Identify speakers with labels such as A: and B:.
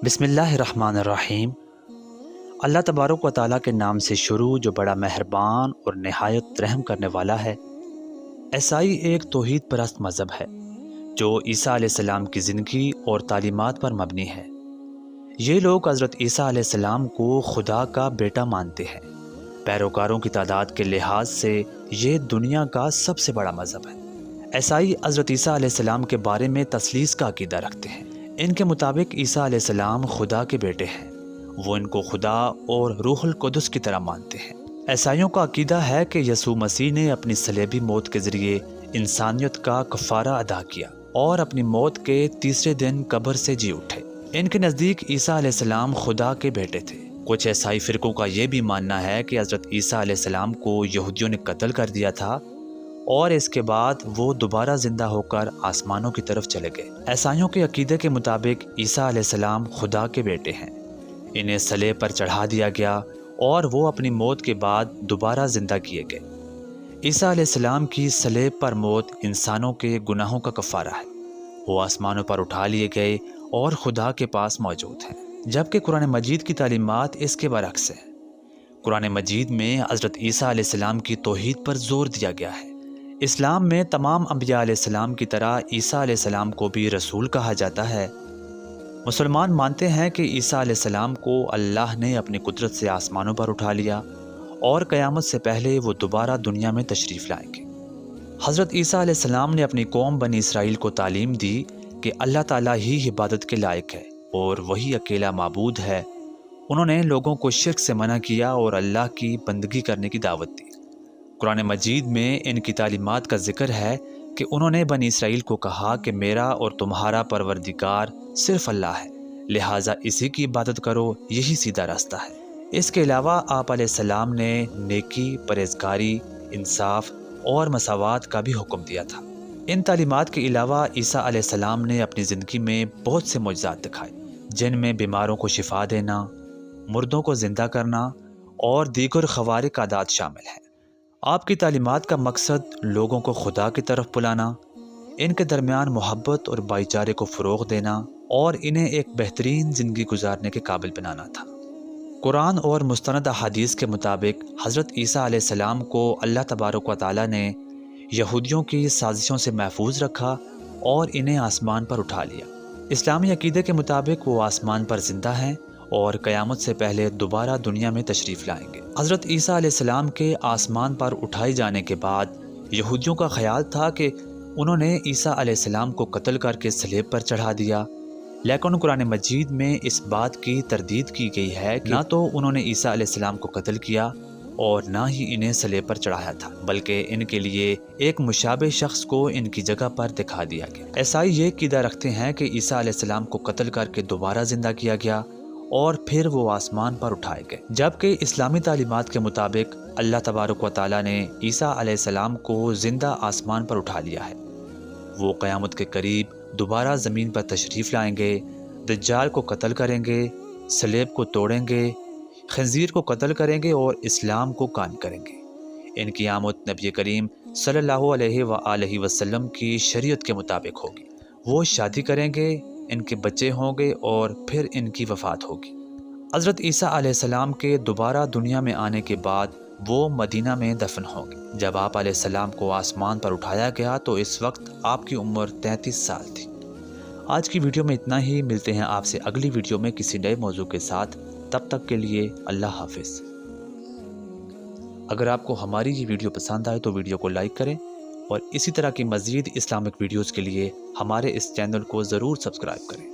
A: بسم اللہ الرحمن الرحیم۔ اللہ تبارک و تعالیٰ کے نام سے شروع جو بڑا مہربان اور نہایت رحم کرنے والا ہے۔ عیسائی ایک توحید پرست مذہب ہے جو عیسیٰ علیہ السلام کی زندگی اور تعلیمات پر مبنی ہے۔ یہ لوگ حضرت عیسیٰ علیہ السلام کو خدا کا بیٹا مانتے ہیں۔ پیروکاروں کی تعداد کے لحاظ سے یہ دنیا کا سب سے بڑا مذہب ہے۔ عیسائی حضرت عیسیٰ علیہ السلام کے بارے میں تثلیث کا عقیدہ رکھتے ہیں۔ ان کے مطابق عیسیٰ علیہ السلام خدا کے بیٹے ہیں۔ وہ ان کو خدا اور روح القدس کی طرح مانتے ہیں۔ عیسائیوں کا عقیدہ ہے کہ یسوع مسیح نے اپنی صلیبی موت کے ذریعے انسانیت کا کفارہ ادا کیا اور اپنی موت کے تیسرے دن قبر سے جی اٹھے۔ ان کے نزدیک عیسیٰ علیہ السلام خدا کے بیٹے تھے۔ کچھ عیسائی فرقوں کا یہ بھی ماننا ہے کہ حضرت عیسیٰ علیہ السلام کو یہودیوں نے قتل کر دیا تھا اور اس کے بعد وہ دوبارہ زندہ ہو کر آسمانوں کی طرف چلے گئے۔ عیسائیوں کے عقیدے کے مطابق عیسیٰ علیہ السلام خدا کے بیٹے ہیں۔ انہیں صلیب پر چڑھا دیا گیا اور وہ اپنی موت کے بعد دوبارہ زندہ کیے گئے۔ عیسیٰ علیہ السلام کی صلیب پر موت انسانوں کے گناہوں کا کفارہ ہے۔ وہ آسمانوں پر اٹھا لیے گئے اور خدا کے پاس موجود ہیں، جبکہ قرآن مجید کی تعلیمات اس کے برعکس ہیں۔ قرآن مجید میں حضرت عیسیٰ علیہ السلام کی توحید پر زور دیا گیا ہے۔ اسلام میں تمام انبیاء علیہ السلام کی طرح عیسیٰ علیہ السلام کو بھی رسول کہا جاتا ہے۔ مسلمان مانتے ہیں کہ عیسیٰ علیہ السلام کو اللہ نے اپنی قدرت سے آسمانوں پر اٹھا لیا اور قیامت سے پہلے وہ دوبارہ دنیا میں تشریف لائیں گے۔ حضرت عیسیٰ علیہ السلام نے اپنی قوم بنی اسرائیل کو تعلیم دی کہ اللہ تعالیٰ ہی عبادت کے لائق ہے اور وہی اکیلا معبود ہے۔ انہوں نے لوگوں کو شرک سے منع کیا اور اللہ کی بندگی کرنے کی دعوت دی۔ قرآن مجید میں ان کی تعلیمات کا ذکر ہے کہ انہوں نے بنی اسرائیل کو کہا کہ میرا اور تمہارا پروردگار صرف اللہ ہے، لہٰذا اسی کی عبادت کرو، یہی سیدھا راستہ ہے۔ اس کے علاوہ آپ علیہ السلام نے نیکی، پرہیزگاری، انصاف اور مساوات کا بھی حکم دیا تھا۔ ان تعلیمات کے علاوہ عیسیٰ علیہ السلام نے اپنی زندگی میں بہت سے معجزات دکھائے، جن میں بیماروں کو شفا دینا، مردوں کو زندہ کرنا اور دیگر خوارق عادات شامل ہیں۔ آپ کی تعلیمات کا مقصد لوگوں کو خدا کی طرف بلانا، ان کے درمیان محبت اور بھائی چارے کو فروغ دینا اور انہیں ایک بہترین زندگی گزارنے کے قابل بنانا تھا۔ قرآن اور مستند احادیث کے مطابق حضرت عیسیٰ علیہ السلام کو اللہ تبارک و تعالیٰ نے یہودیوں کی سازشوں سے محفوظ رکھا اور انہیں آسمان پر اٹھا لیا۔ اسلامی عقیدے کے مطابق وہ آسمان پر زندہ ہیں اور قیامت سے پہلے دوبارہ دنیا میں تشریف لائیں گے۔ حضرت عیسیٰ علیہ السلام کے آسمان پر اٹھائے جانے کے بعد یہودیوں کا خیال تھا کہ انہوں نے عیسیٰ علیہ السلام کو قتل کر کے صلیب پر چڑھا دیا، لیکن قرآن مجید میں اس بات کی تردید کی گئی ہے کہ نہ تو انہوں نے عیسیٰ علیہ السلام کو قتل کیا اور نہ ہی انہیں صلیب پر چڑھایا تھا، بلکہ ان کے لیے ایک مشابہ شخص کو ان کی جگہ پر دکھا دیا گیا۔ عیسائی یہ عقیدہ رکھتے ہیں کہ عیسیٰ علیہ السلام کو قتل کر کے دوبارہ زندہ کیا گیا اور پھر وہ آسمان پر اٹھائے گئے، جبکہ اسلامی تعلیمات کے مطابق اللہ تبارک و تعالیٰ نے عیسیٰ علیہ السلام کو زندہ آسمان پر اٹھا لیا ہے۔ وہ قیامت کے قریب دوبارہ زمین پر تشریف لائیں گے، دجال کو قتل کریں گے، صلیب کو توڑیں گے، خنزیر کو قتل کریں گے اور اسلام کو قائم کریں گے۔ ان کی آمد نبی کریم صلی اللہ علیہ وآلہ وسلم کی شریعت کے مطابق ہوگی۔ وہ شادی کریں گے، ان کے بچے ہوں گے اور پھر ان کی وفات ہوگی۔ حضرت عیسیٰ علیہ السلام کے دوبارہ دنیا میں آنے کے بعد وہ مدینہ میں دفن ہوں گے۔ جب آپ علیہ السلام کو آسمان پر اٹھایا گیا تو اس وقت آپ کی عمر 33 سال تھی۔ آج کی ویڈیو میں اتنا ہی، ملتے ہیں آپ سے اگلی ویڈیو میں کسی نئے موضوع کے ساتھ۔ تب تک کے لیے اللہ حافظ۔ اگر آپ کو ہماری یہ ویڈیو پسند آئے تو ویڈیو کو لائک کریں اور اسی طرح کی مزید اسلامک ویڈیوز کے لیے ہمارے اس چینل کو ضرور سبسکرائب کریں۔